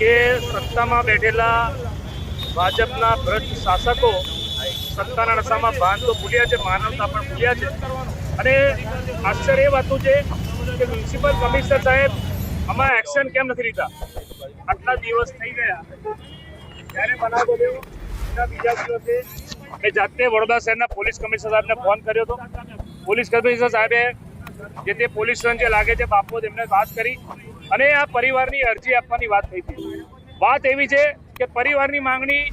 કે સત્તામાં બેઠેલા ભાજપના ભ્રષ્ટ શાસકો સત્તાના નશામાં ભાન તો ભૂલ્યા છે, માનવતા પણ ભૂલ્યા છે। અને આશ્ચર્ય એ વાતનું છે કે મ્યુનિસિપલ કમિશનર સાહેબ આમાં એક્શન કેમ નથી લીધા? આટલા દિવસ થઈ ગયા, જ્યારે બનાવ બન્યો એના બીજા દિવસે મેં જાતે વડોદરા શહેરના પોલીસ કમિશનર સાહેબને ફોન કર્યો હતો। પોલીસ કમિશનર સાહેબે જે તે પોલીસ સ્ટેશન જે લાગે છે બાપોદ એમને વાત કરી અને આ પરિવારની અરજી આપવાની વાત થઈ હતી। વાત એવી છે કે પરિવારની માંગણી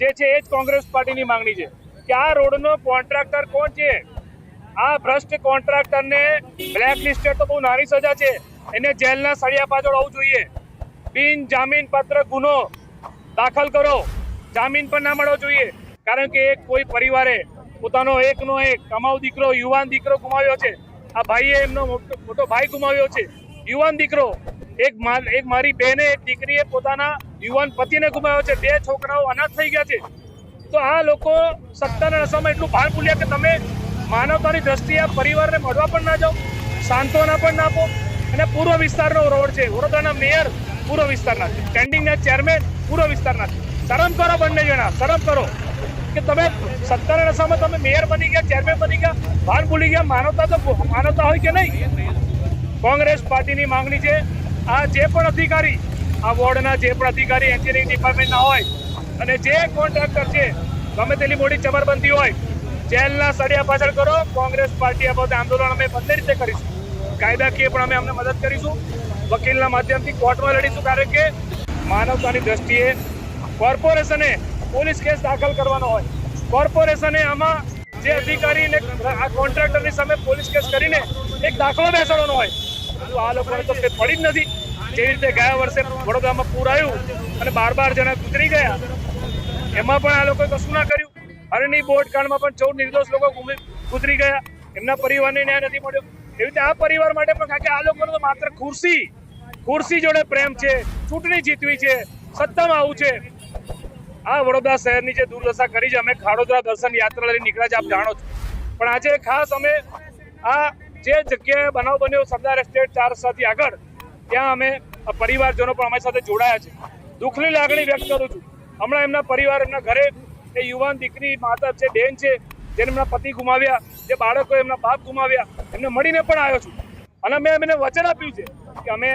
જે છે એ જ કોંગ્રેસ પાર્ટીની માંગણી છે કે આ રોડનો કોન્ટ્રાક્ટર કોણ છે? આ ભ્રષ્ટ કોન્ટ્રાક્ટરને બ્લેક લિસ્ટેડ તો બહુ નાની સજા છે, એને જેલના સળિયા પાછળ હોવું જોઈએ। બિન જામીન પત્ર ગુનો દાખલ કરો, જામીન પણ ના મળવો જોઈએ, કારણ કે કોઈ પરિવારે પોતાનો એકનો એક કમાઉ દીકરો, યુવાન દીકરો ગુમાવ્યો છે। આ ભાઈએ એમનો મોટો ભાઈ ગુમાવ્યો છે, યુવાન દીકરો। એક મારી બહેને, એક દીકરીએ પોતાના યુવાન પતિને ગુમાવ્યો છે, 2 છોકરાઓ અનાથ થઈ ગયા છે। તો આ લોકો સત્તાના નશામાં એટલું ભાન ભૂલ્યા કે તમે માનવતાની દ્રષ્ટિએ આ પરિવારને મળવા પણ ના જાઓ, સાંત્વના પણ ના આપો। અને પૂર્વ વિસ્તારનો રોડ છે, વડોદરાના મેયર પૂર્વ વિસ્તારના છે, સ્ટેન્ડિંગના ચેરમેન પૂર્વ વિસ્તારના છે। શરમ કરો બંને જણા, શરમ કરો કે તમે સત્તાના નશામાં તમે મેયર બની ગયા, ચેરમેન બની ગયા, ભાન ભૂલી ગયા। માનવતા હોય કે નહીં? કોંગ્રેસ પાર્ટીની માંગણી છે આ જે પણ અધિકારી, આ વોર્ડના જે પણ અધિકારી એન્જિનિયરિંગ ડિપાર્ટમેન્ટના હોય અને જે કોન્ટ્રાક્ટર છે, ગમે તેટલી મોટી ચમરબંધી હોય, જેલના સળિયા પાછળ કરો। કોંગ્રેસ પાર્ટી આ બધું આંદોલન અમે બંને રીતે કરીશું, કાયદાકીય પણ અમે અમને મદદ કરીશું, વકીલના માધ્યમથી કોર્ટમાં લડીશું, કારણ કે માનવતાની દ્રષ્ટિએ કોર્પોરેશને પોલીસ કેસ દાખલ કરવાનો હોય, કોર્પોરેશને આમાં જે અધિકારીને આ કોન્ટ્રાક્ટરની સામે પોલીસ કેસ કરીને એક દાખલો બેસાડવાનો હોય। આ લોકોને તો પડી જ નથી। જેવી રીતે ગયા વર્ષે વડોદરામાં પૂર આવ્યું અને 12 જણા ગુજરી ગયા, એમાં પણ આ લોકોએ કશું ના કર્યું। હરણી બોટ કાંડમાં પણ 14 નિર્દોષ લોકો ગુજરી ગયા, એમના પરિવારને ન્યાય નથી મળ્યો। એવી રીતે આ પરિવાર માટે પણ, કારણ કે આ લોકોને તો માત્ર ખુરશી જોડે પ્રેમ છે, ચૂંટણી જીતવી છે, સત્તામાં આવવું છે। આ વડોદરા શહેરની જે દુર્દશા કરી છે, અમે ખાડોદરા દર્શન યાત્રા લઈને નીકળ્યા છે, આપ જાણો છો, પણ આજે ખાસ અમે આ જે જગ્યાએ બનાવ બન્યો સરદાર એસ્ટેટ 4 રસ્તાથી આગળ, ત્યાં અમે પરિવારજનો પણ અમારી સાથે જોડાયા છે। દુઃખની લાગણી વ્યક્ત કરું છું। હમણાં એમના પરિવાર, એમના ઘરે એ યુવાન દીકરી, માતા છે, બેન છે, જેને એમના પતિ ગુમાવ્યા, જે બાળકો એમના બાપ ગુમાવ્યા, એમને મળીને પણ આવ્યો છું અને મેં એમને વચન આપ્યું છે કે અમે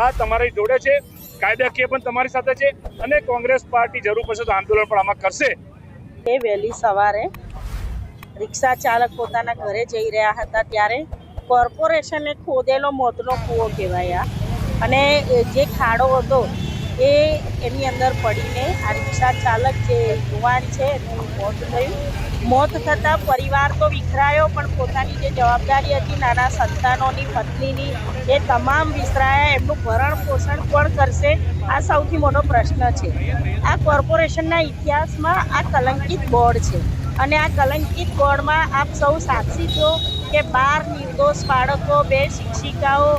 આ તમારી જોડે છે, કાયદાકીય પણ તમારી સાથે છે અને કોંગ્રેસ પાર્ટી જરૂર પડશે તો આંદોલન પણ આમાં કરશે। એ વહેલી સવારે રિક્ષા ચાલક પોતાના ઘરે જઈ રહ્યા હતા ત્યારે કોર્પોરેશને ખોદેલો મોતનો કૂવો કહેવાય અને જે ખાડો હતો એની અંદર પડીને આ રિક્ષા ચાલક જે યુવાન છે એનું મોત થયું। મોત થતાં પરિવાર તો વિખરાયો, પણ પોતાની જે જવાબદારી હતી નાના સંતાનોની, પત્નીની, એ તમામ વિખરાયા। એમનું ભરણ પોષણ કોણ કરશે? આ સૌથી મોટો પ્રશ્ન છે। આ કોર્પોરેશનના ઇતિહાસમાં આ કલંકિત બોર્ડ છે અને આ કલંકિત બોર્ડમાં આપ સૌ સાક્ષી છો કે 12 નિર્દોષ બાળકો, 2 શિક્ષિકાઓ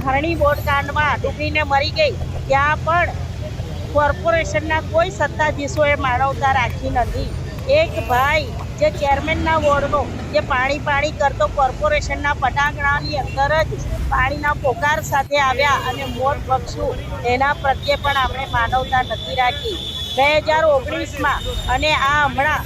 હરણી બોટ કાંડમાં ડૂબીને મરી ગઈ, ત્યાં પણ કોર્પોરેશનના કોઈ સત્તાધીશોએ માનવતા રાખી નથી। એક ભાઈ જે ચેરમેનના વોર્ડનો જે પાણી કરતો કોર્પોરેશનના પટાંગણાની અંદર જ પાણીના પોકાર સાથે આવ્યા અને મોત બક્ષું, એના પ્રત્યે પણ આપણે માનવતા નથી રાખી। 2019માં અને આ હમણાં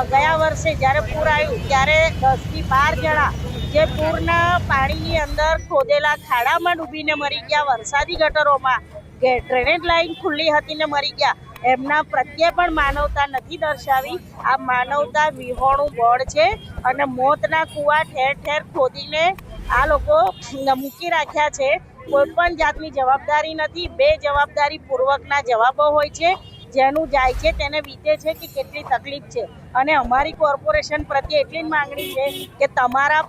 ગયા વર્ષે જ્યારે પૂર આવ્યું ત્યારે 10 થી 12 જણા જે પૂરના પાણીની અંદર ખોદેલા ખાડામાં ડૂબીને મરી ગયા, વરસાદી ગટરોમાં, ડ્રેનેજ લાઈન ખુલ્લી હતી ને મરી ગયા। એમના પ્રત્યે પણ માનવતા નથી દર્શાવી। આ માનવતા વિહોણું બોર્ડ છે અને મોતના કૂવા ઠેર ઠેર ખોદીને આ લોકો મૂકી રાખ્યા છે। કોઈ પણ જાતની જવાબદારી નથી, બેજવાબદારી પૂર્વકના જવાબો હોય છે, જેનું જાય છે તેને વીતે છે કે કેટલી તકલીફ છે। અને અમારી કોર્પોરેશન પ્રત્યે એટલી જ માંગણી છે કે તમારા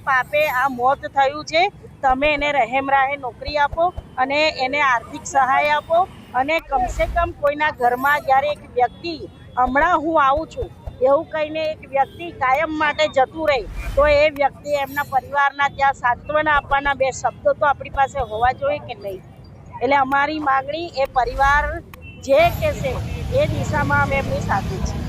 પાપે આ મોત થયું છે, તમે એને રહેમ રાહે નોકરી આપો અને એને આર્થિક સહાય આપો અને કમસે કમ કોઈના ઘરમાં જ્યારે એક વ્યક્તિ હમણાં હું આવું છું એવું કહીને એક વ્યક્તિ કાયમ માટે જતું રહે તો એ વ્યક્તિ એમના પરિવારના ત્યાં સાંત્વના આપવાના 2 શબ્દો તો આપણી પાસે હોવા જોઈએ કે નહીં? એટલે અમારી માગણી એ પરિવાર જે કહેશે એ દિશામાં અમે એમની સાથે છીએ।